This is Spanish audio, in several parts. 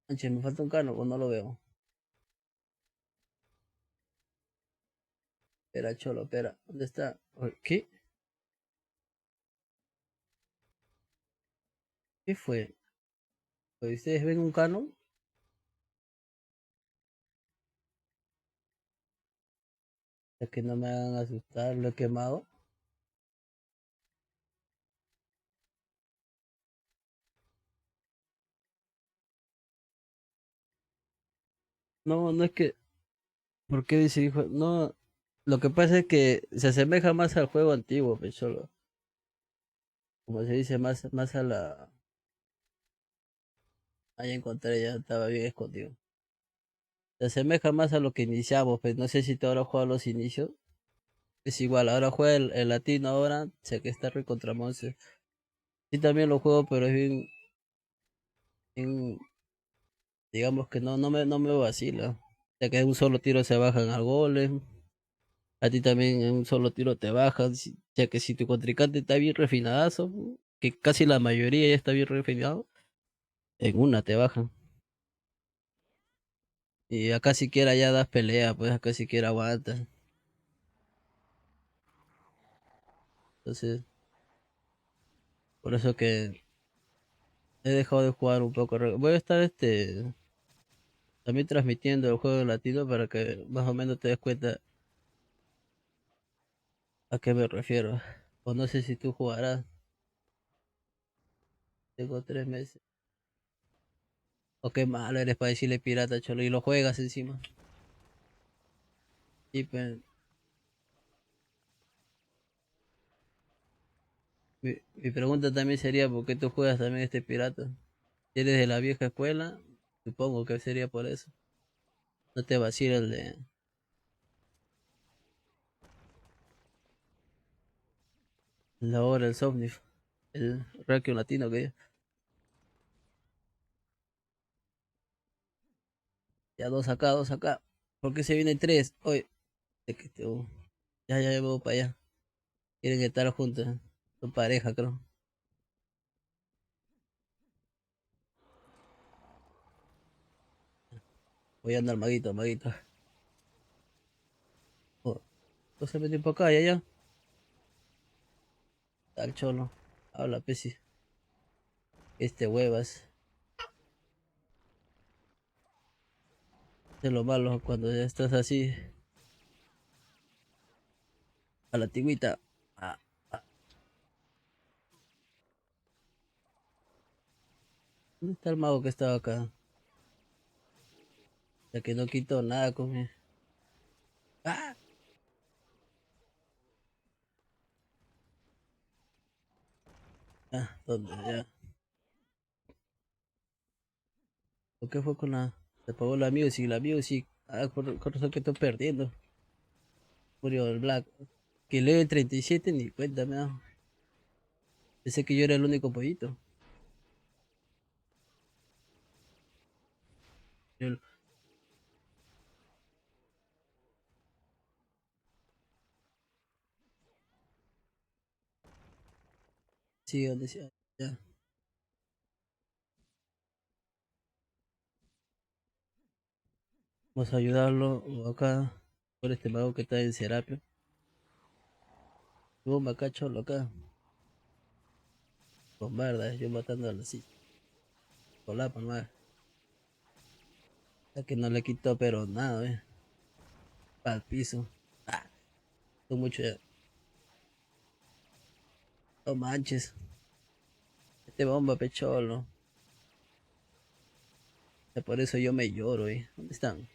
Manche, me falta un cano, o no lo veo. Espera, cholo, espera. ¿Dónde está? ¿Qué? ¿Qué fue? ¿Ustedes ven un cano? Es que no me hagan asustar, lo he quemado. No, no es que. ¿Por qué dice hijo? No, lo que pasa es que se asemeja más al juego antiguo, pues solo. Como se dice, más a la. Ahí encontré, ya estaba bien escondido. Se asemeja más a lo que iniciamos, pues no sé si te habrá jugado los inicios. Es igual, ahora juega el latino ahora, sé que está contra Monse. Sí también lo juego, pero es bien, digamos que no me vacila. Ya que de un solo tiro se bajan al golem. A ti también en un solo tiro te bajan. Ya que si tu contrincante está bien refinadazo, que casi la mayoría ya está bien refinado, en una te bajan. Y acá siquiera ya das pelea, pues acá siquiera aguantas. Entonces, por eso que he dejado de jugar un poco. Voy a estar también transmitiendo el juego en latino para que más o menos te des cuenta a qué me refiero. O no sé si tú jugarás. Tengo 3 meses. O qué malo eres para decirle pirata, cholo, y lo juegas encima. Y pues, mi pregunta también sería, ¿por qué tú juegas también este pirata? Si eres de la vieja escuela, supongo que sería por eso. No te vacila el de la hora, el Somnif, el Rackio latino que ya dos acá, dos acá. ¿Por qué se vienen tres? Oye, es que ya me voy para allá. Quieren estar juntos, ¿eh? Son pareja, creo. Voy a andar maguito, maguito. Oh, no se metió para acá, ya. Tal cholo. Habla, pesi. Huevas. Es lo malo cuando ya estás así, a la tigüita. Ah, ah, ¿dónde está el mago que estaba acá? Ya que no quitó nada con. ¡Ah! Ah, ¿dónde? Ya. ¿Por qué fue con la. Se apagó la music. Ah, con razón que estoy perdiendo. Murió el Black. Que lee 37 ni cuenta me da. Pensé que yo era el único pollito. Yo- sí, donde sea. Ya. Vamos a ayudarlo acá. Por este mago que está en Serapio. Bomba acá, cholo, acá. Bombarda, yo matando a la silla. Solapa, nomás. Ya que no le quitó, pero nada, al piso. Ah, son mucho ya. No manches. Este bomba pecholo. Por eso yo me lloro, ¿Dónde están?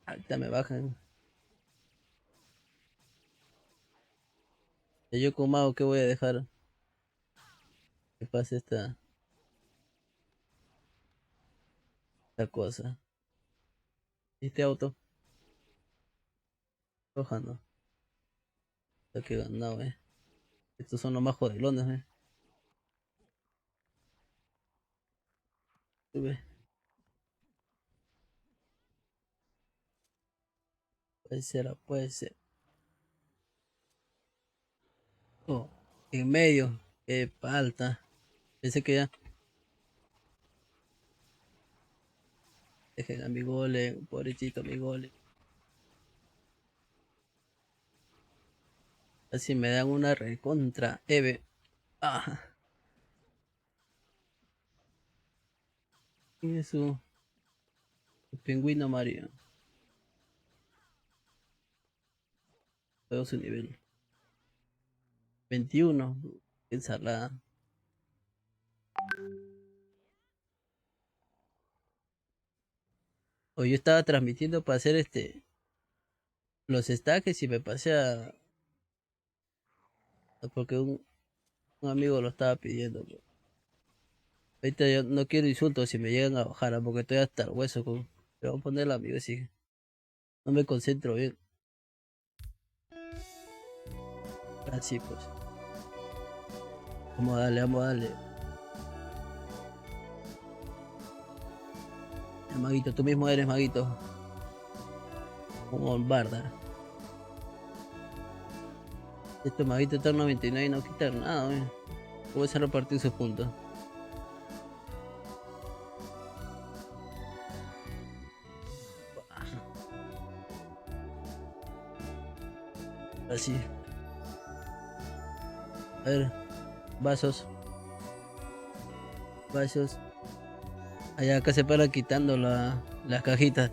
Ahorita me bajan. Y yo con mago, ¿qué voy a dejar? Que pase esta cosa. Este auto, rojando. Está que ganado, Estos son los más jodelones, Sube. Puede ser, puede ser. Oh, en medio. Qué falta. Pensé que ya. Dejen a mi golem, pobrecito mi golem. Así me dan una recontra. Eve. Ah, ¿quién es su pingüino Mario? Veo su nivel. 21. Qué ensalada. O yo estaba transmitiendo para hacer los stacks y me pasé a. Porque un amigo lo estaba pidiendo. Pues. Ahorita yo no quiero insultos si me llegan a bajar, porque estoy hasta el hueso con. Pero voy a poner la amigo si no me concentro bien. Así pues. Vamos a darle, vamos a darle. El maguito, tú mismo eres maguito. Un bombarda. Este maguito está en 99 y no quita nada, wey. ¿Cómo se repartir sus puntos? Así. A ver, vasos. Vasos. Allá acá se para quitando las cajitas.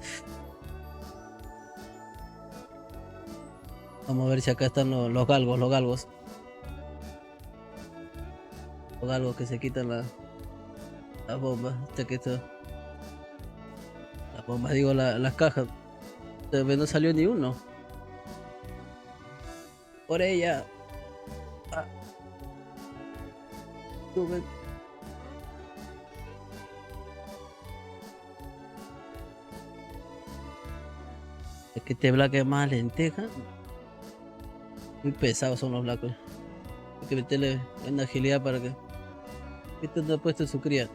Vamos a ver si acá están los galgos, los galgos. Los galgos que se quitan las bombas. Que esto, las bombas, digo, las cajas. No salió ni uno. Por ella. Ah, sube. Es que este black es más lenteja. Muy pesados son los blancos. Hay que meterle en agilidad para que. Esto no ha puesto su cría.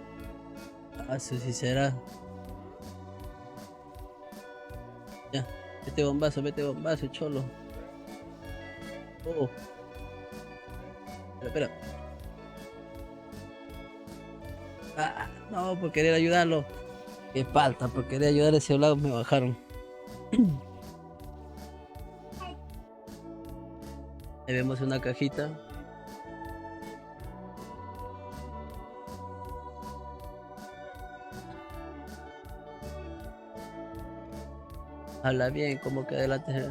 Ah, eso sí será. Ya. Mete bombazo, cholo. Oh. Espera. Ah, no, por querer ayudarlo. Qué falta, por querer ayudar a ese black me bajaron. Ahí vemos una cajita. Habla bien, como que adelante.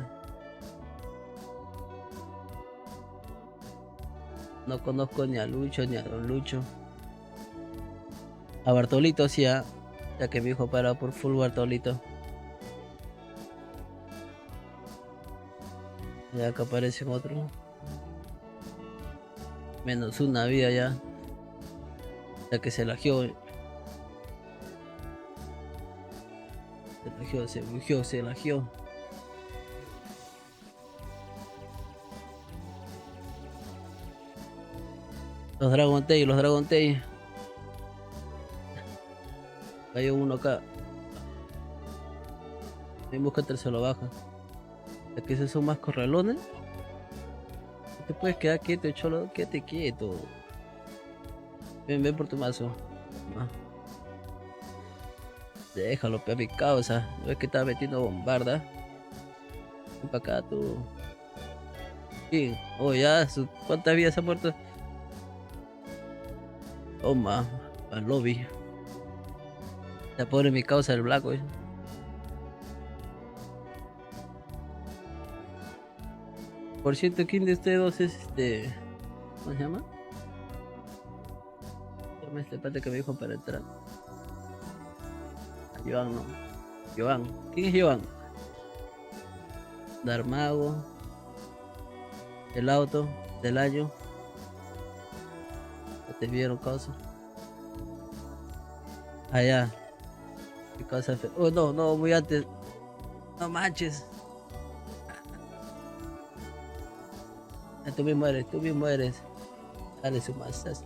No conozco ni a Lucho ni a Don Lucho. A Bartolito sí, ya que mi hijo para por full Bartolito. Ya que aparecen otros. Menos una vida ya. Ya que se lagió. Se lagió. Los Dragon Tail. Hay uno acá. En busca tercero baja. Ya que esos son más corralones. No te puedes quedar quieto, cholo. Quédate quieto. Ven por tu mazo. Ah, déjalo, pe mi causa. No es que estaba metiendo bombarda. Ven para acá tú. Sí. Oh, ya. ¿Cuántas vidas ha muerto? Toma. Al lobby. La pobre mi causa el blanco. Por cierto, ¿quién de ustedes dos es ¿cómo se llama? Llama este pata que me dijo para entrar. Joan, no. Joan. ¿Quién es Joan? Darmago. El auto. Del año. ¿No te vieron causa? Allá. Mi causa. Oh, no, muy antes. No manches. Tú mismo eres. Dale su masas.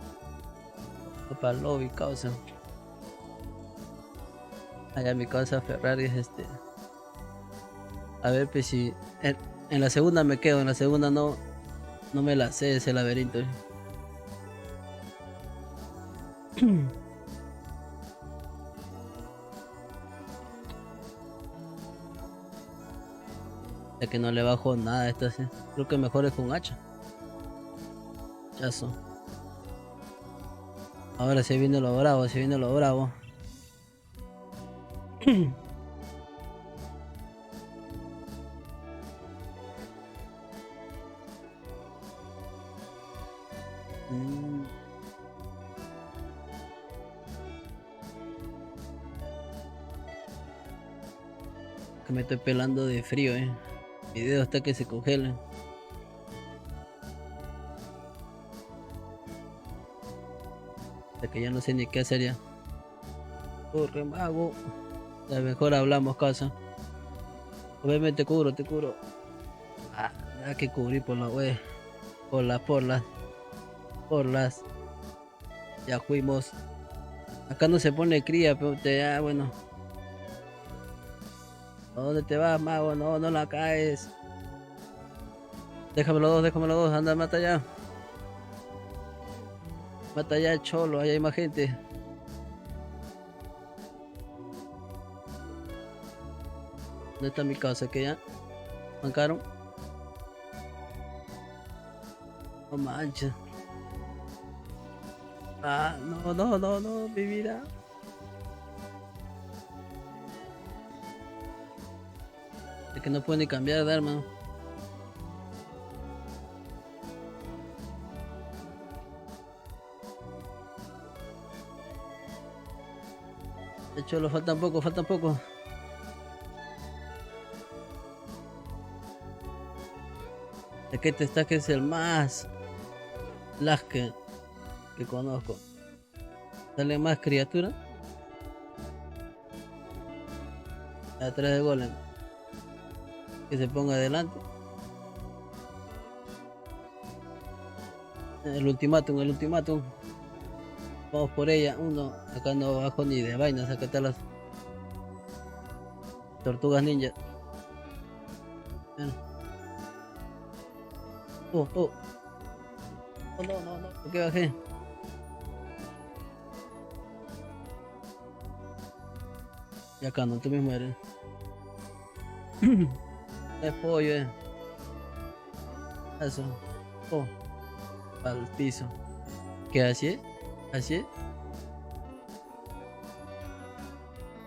Para el lobby, causa. Allá mi causa Ferrari es A ver, pues si. En la segunda me quedo, en la segunda no me la sé ese laberinto. Ya que no le bajo nada a esta, sí. Creo que mejor es con hacha. Chazo. Ahora se viene lo bravo, se viene lo bravo. Mm, que me estoy pelando de frío, Mi dedo hasta que se congelen. Hasta que ya no sé ni qué hacer ya. Corre, mago. Ya mejor hablamos, casa. Obviamente te cubro. Ah, hay que cubrir por la web. Por las. Ya fuimos. Acá no se pone cría, pero bueno. ¿A dónde te vas, mago? No, no la caes. Déjame los dos, anda, mata ya. Mata ya, cholo, ahí hay más gente. ¿Dónde está mi casa? Que ya mancaron. No manches. Ah, no, no, no, no, mi vida. Es que no puedo ni cambiar de arma. De hecho, lo faltan poco, faltan poco. Es que este está que es el más lag que conozco. Sale más criatura. Atrás de golem. Que se ponga adelante. El ultimátum, el ultimátum. Vamos por ella. Uno. Acá no bajo ni de vainas. Acá están las tortugas ninja. Bueno. Oh, oh. Oh, no, no, no. ¿Por qué bajé? Y acá no, tú me mueres. Es pollo, Eso. Oh, al piso. ¿Qué así? ¿Así?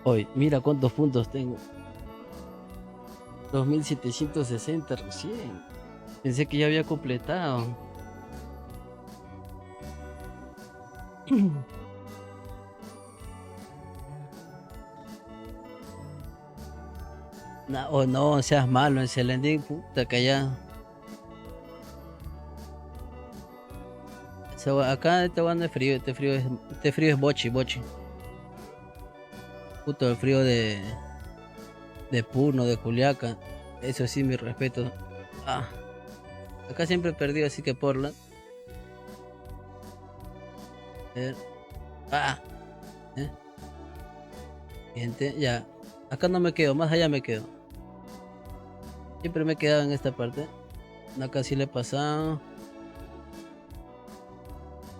Hoy, mira cuántos puntos tengo. 2760 recién. Pensé que ya había completado. No, oh, no seas malo, excelente. Puta que ya. Acá este no es frío, este frío es bochi, bochi. Puto el frío de Puno, de Juliaca. Eso sí, mi respeto. Ah, acá siempre he perdido, así que Portland. A ver. Ah, eh, gente, ya. Acá no me quedo, más allá me quedo. Siempre me he quedado en esta parte. Acá sí le he pasado.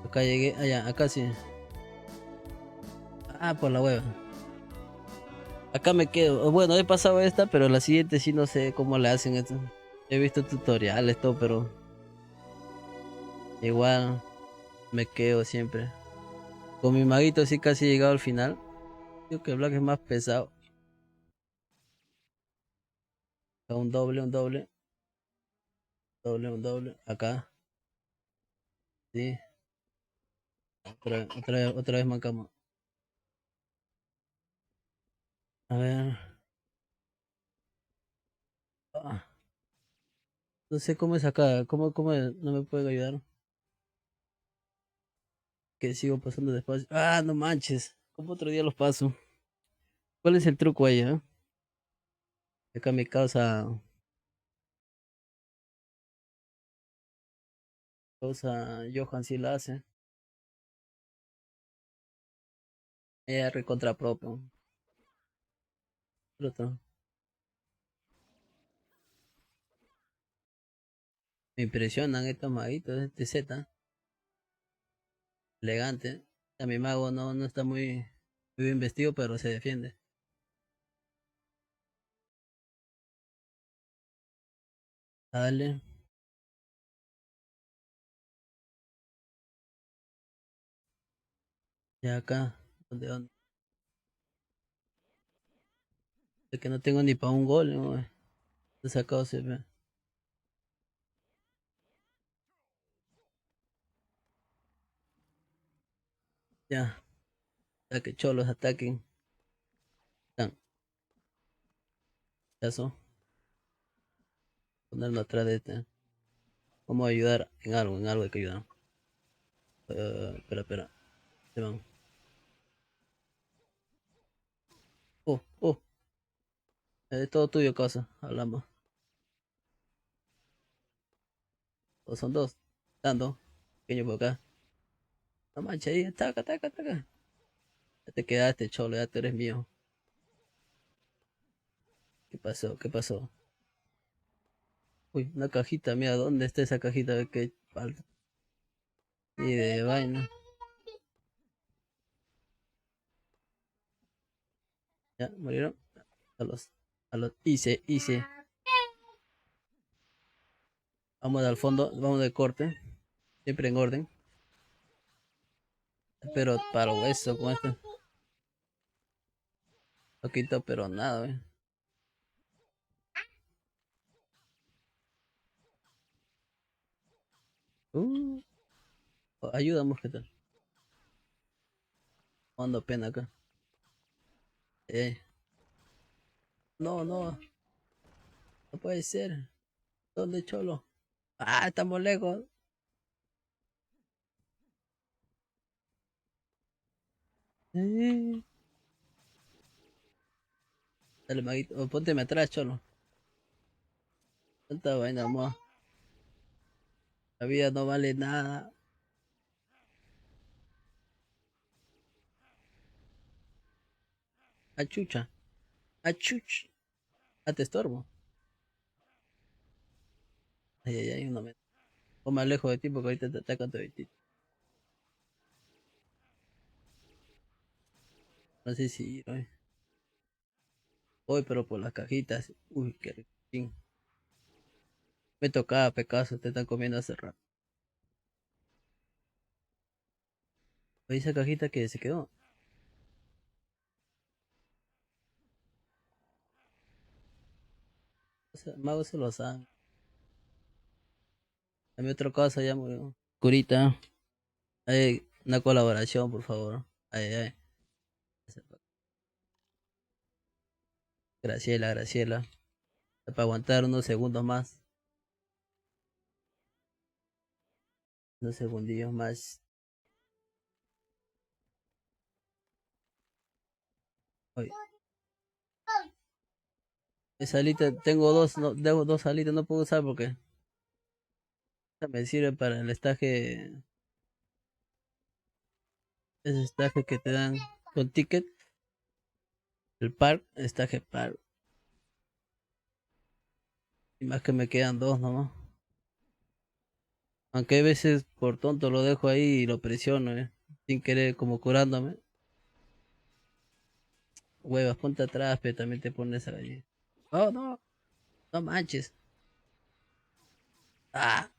Acá llegué, allá, acá sí. Ah, por la hueva. Acá me quedo. Bueno, he pasado esta, pero la siguiente sí no sé cómo le hacen esto. He visto tutoriales, todo, pero igual me quedo siempre. Con mi maguito sí casi he llegado al final. Creo que el Black es más pesado. Un doble, un doble. Doble, un doble. Acá. Sí. Otra vez mancamos. A ver. Ah, no sé cómo es acá. No me puede ayudar? Que sigo pasando despacio. Ah, no manches. ¿Cómo otro día los paso? ¿Cuál es el truco ahí, Acá mi causa Johan sí la hace. Ella recontra propio. Bruto. Me impresionan estos maguitos, este Z. Elegante. A mi mago no está muy bien vestido, pero se defiende. Dale. Ya acá. ¿Dónde? Es que no tengo ni para un gol, ¿no? He sacado se ve. Ya. Ya que cholos ataquen. Tan. Ya son. Ponerlo atrás de este. Vamos a ayudar en algo hay que ayudar. Espera. Se van. Oh. Es todo tuyo, casa. Hablamos. O son dos. Dando. Pequeño por acá. No manches ahí. Ataca. Ya te quedaste, cholo. Ya tú eres mío. ¿Qué pasó? Uy, una cajita. Mira, ¿dónde está esa cajita? A ver qué falta. Y de vaina. Ya, murieron. Hice. Vamos al fondo. Vamos de corte. Siempre en orden. Pero para eso con este. Poquito, pero nada, eh. Uh, ayudamos, ¿qué tal? Cuando pena acá. Eh, no puede ser. ¿Dónde cholo? Ah, estamos lejos. Eh, dale, maguito. O pónteme atrás, cholo. Tanta vaina, mo. La vida no vale nada. Achucha. Achuch. Ah, te estorbo. Ay, no me. O más lejos de ti porque ahorita te atacan toditito. No sé si ir hoy. Voy, pero por las cajitas. Uy, qué rico. Me tocaba, Pecaso, te están comiendo hace rato. Oye, esa cajita que se quedó. O sea, Mago se lo sabe. Dame otra cosa, ya murió. Curita. Una colaboración, por favor. Ay. Graciela. Para aguantar unos segundos más. Unos segundillos más. Oye, esa alita, tengo dos, no, tengo dos alitas, no puedo usar porque esa me sirve para el estaje. Ese estaje que te dan con ticket. El par, estaje par. Y más que me quedan dos nomás. Aunque hay veces por tonto lo dejo ahí y lo presiono, sin querer, como curándome. Huevas, ponte atrás, pero también te pones ahí. Oh, no manches. Ah,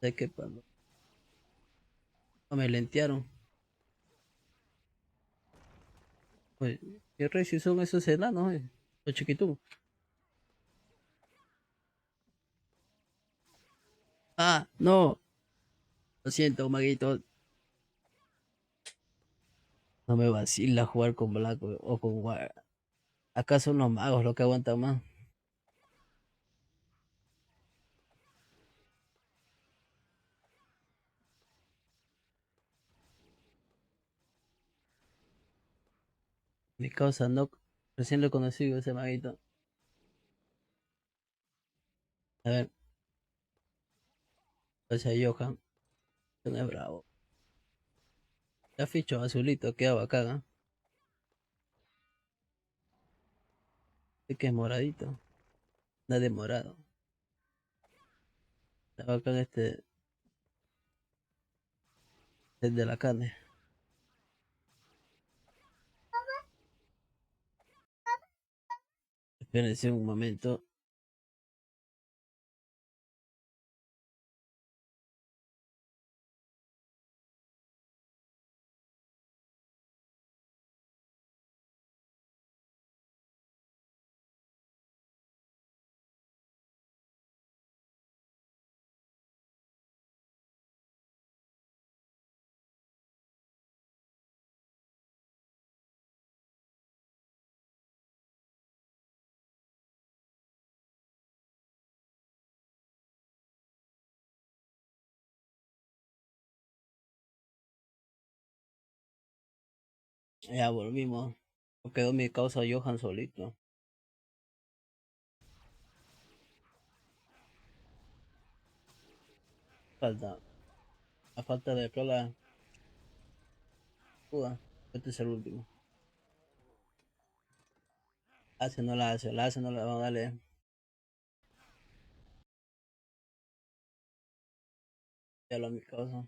sé que no me lentearon. Oye, qué recios son esos enanos, los chiquitos. Ah, no. Lo siento, maguito. No me vacila jugar con Blanco o con War. Acá son los magos los que aguantan más. Mi causa no. Recién lo conocí ese maguito. A ver, o sea, Johan. No es bravo. Ya ficho azulito, queda bacán, ¿eh? Este que es moradito. Nada de morado. Está bacán el de la carne. Espérense un momento. Ya volvimos. Quedó mi causa Johan solito. Falta. A falta de cola. Este es el último. Hace, no la hace. La hace, no la vamos a darle. Ya lo mi causa.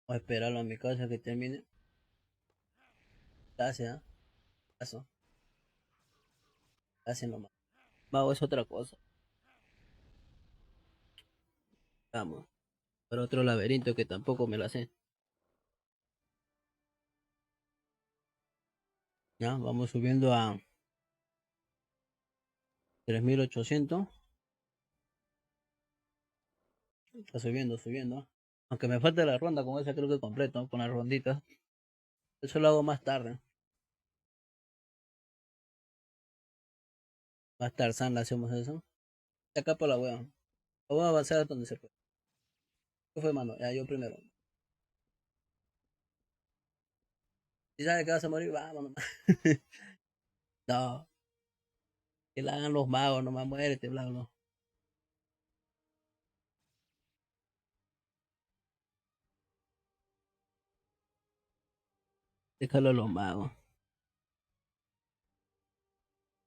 Voy a esperarlo a mi causa que termine. La hace, ¿ah? Paso. La hace nomás. Mago es otra cosa. Vamos. Por otro laberinto que tampoco me la sé. Ya, vamos subiendo a 3800. Está subiendo, subiendo. Aunque me falta la ronda, con esa creo que completo, con las ronditas. Eso lo hago más tarde. Más Tarzán le hacemos eso. Acá por la wea. Vamos a avanzar hasta donde se puede. ¿Qué fue, mano? Ya, yo primero. Si sabes que vas a morir, vámonos. No, que la hagan los magos, nomás muérete, bla, bla. Déjalo a los magos.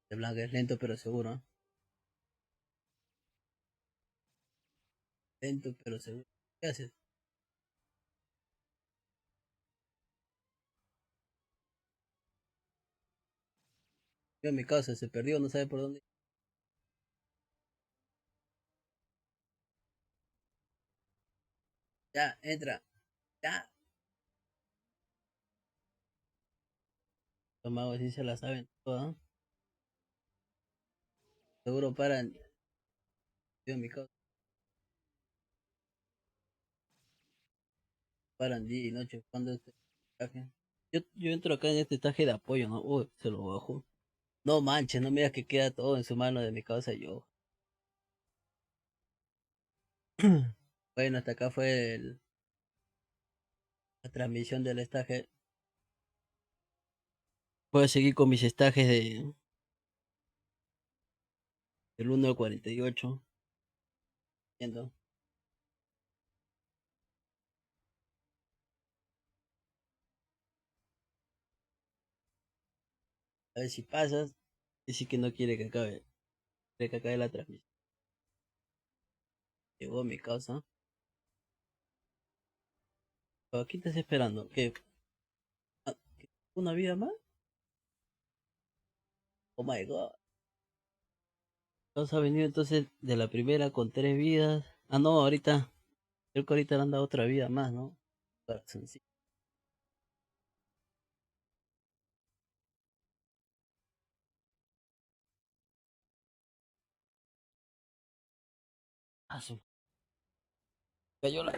De blanco es lento pero seguro. ¿Eh? Lento pero seguro. ¿Qué haces? Yo en mi casa se perdió, no sabe por dónde. Ya, entra. Ya. Los magos sí se la saben todas. ¿Eh? Seguro paran. Yo en mi casa. Paran día y noche cuando este traje. Yo entro acá en este traje de apoyo, ¿no? Uy, se lo bajo. No manches, no mira que queda todo en su mano de mi causa yo. Bueno, hasta acá fue la transmisión del estaje. Voy a seguir con mis estajes del 1 al 48. Viendo. A ver si pasas. Dice que no quiere que acabe. Quiere que acabe la transmisión. Llegó mi causa. Pero aquí estás esperando. ¿Qué? ¿Qué? ¿Una vida más? Oh my god. Causa ha venido entonces de la primera con 3 vidas. Ah, no, ahorita. Creo que ahorita le han dado otra vida más, ¿no? Corazoncito. Ah, cayó la.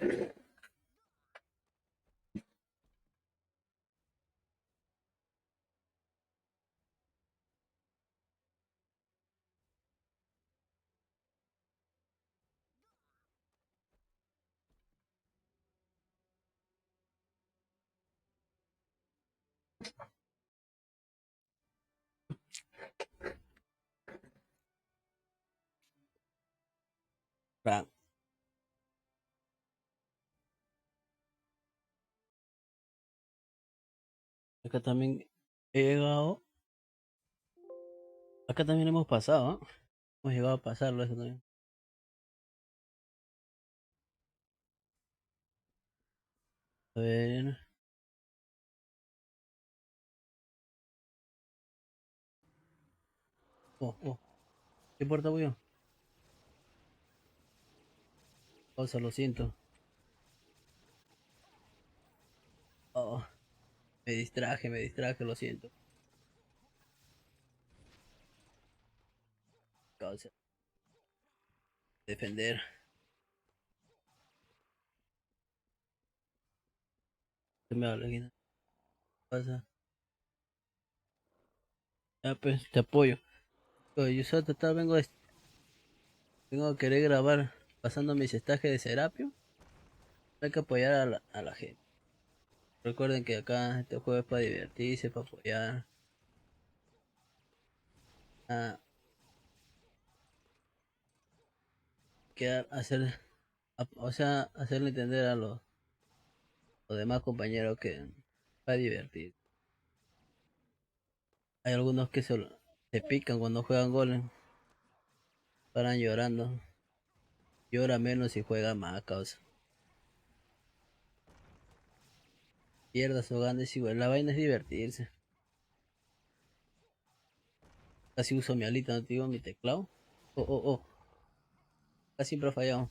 Ah, acá también he llegado. Acá también hemos pasado, ¿ah? Hemos llegado a pasarlo eso también. A ver. Oh, oh. ¿Qué importa, yo? Cosa, lo siento. Oh, me distraje, lo siento. Causa, defender. ¿Qué me habla? ¿Qué pasa? Ah, pues, te apoyo. Oye, yo solo vengo a querer grabar pasando mis estajes de Serapio. Hay que apoyar a la gente. Recuerden que acá este juego es para divertirse, para apoyar. A hacer, o sea, hacerle entender a los demás compañeros que para divertir. Hay algunos que se pican cuando juegan goles, paran llorando. Llora menos y juega más, causa. Pierdas o ganes igual. La vaina es divertirse. Casi uso mi alita, no te digo mi teclado. Oh, oh, oh. Casi siempre ha fallado.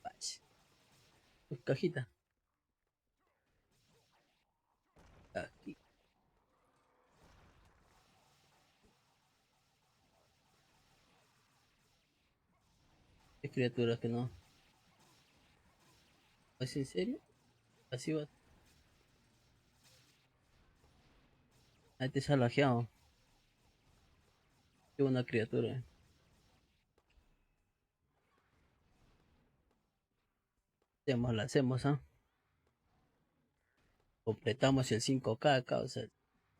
Pach. Cajita. Aquí. Es criaturas que no. ¿Es en serio? Así va. Ahí te salajeado. Qué buena criatura. Hacemos, la hacemos, ¿ah? Completamos el 5K, causa.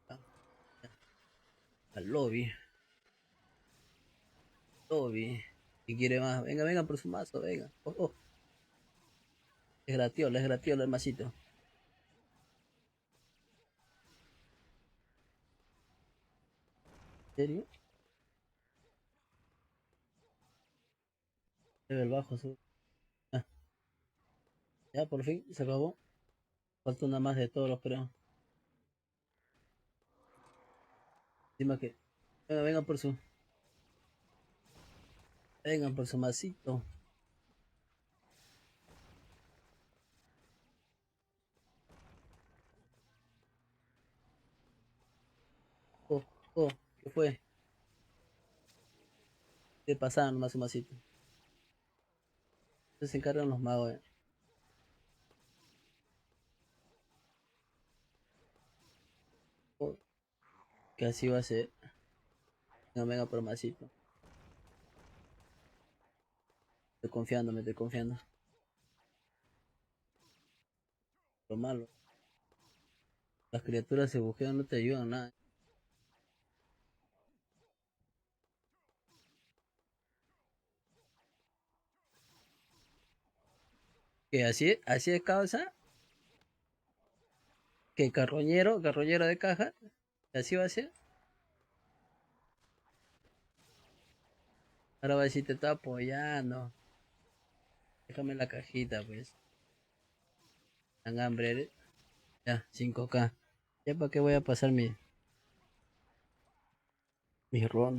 Ah, al lobby. Lobby. Si quiere más, venga, venga por su mazo, venga. Oh, oh. Es gratiola el masito. ¿En serio? Level bajo, ah, ya por fin se acabó. Falta una más de todos los creo. Encima que. Venga, vengan por su masito. Oh, oh, ¿qué fue? ¿Qué pasaron nomás su masito? Entonces se encargan los magos, oh, que así va a ser. Venga, venga por masito. Estoy confiando, me estoy confiando. Lo malo. Las criaturas se bujean, no te ayudan nada. Que así es causa. Que carroñero de caja. Así va a ser. Ahora va a decir te está apoyando. Déjame la cajita, pues. Tan hambre eres. Ya, 5K. Ya para qué voy a pasar mis rondas.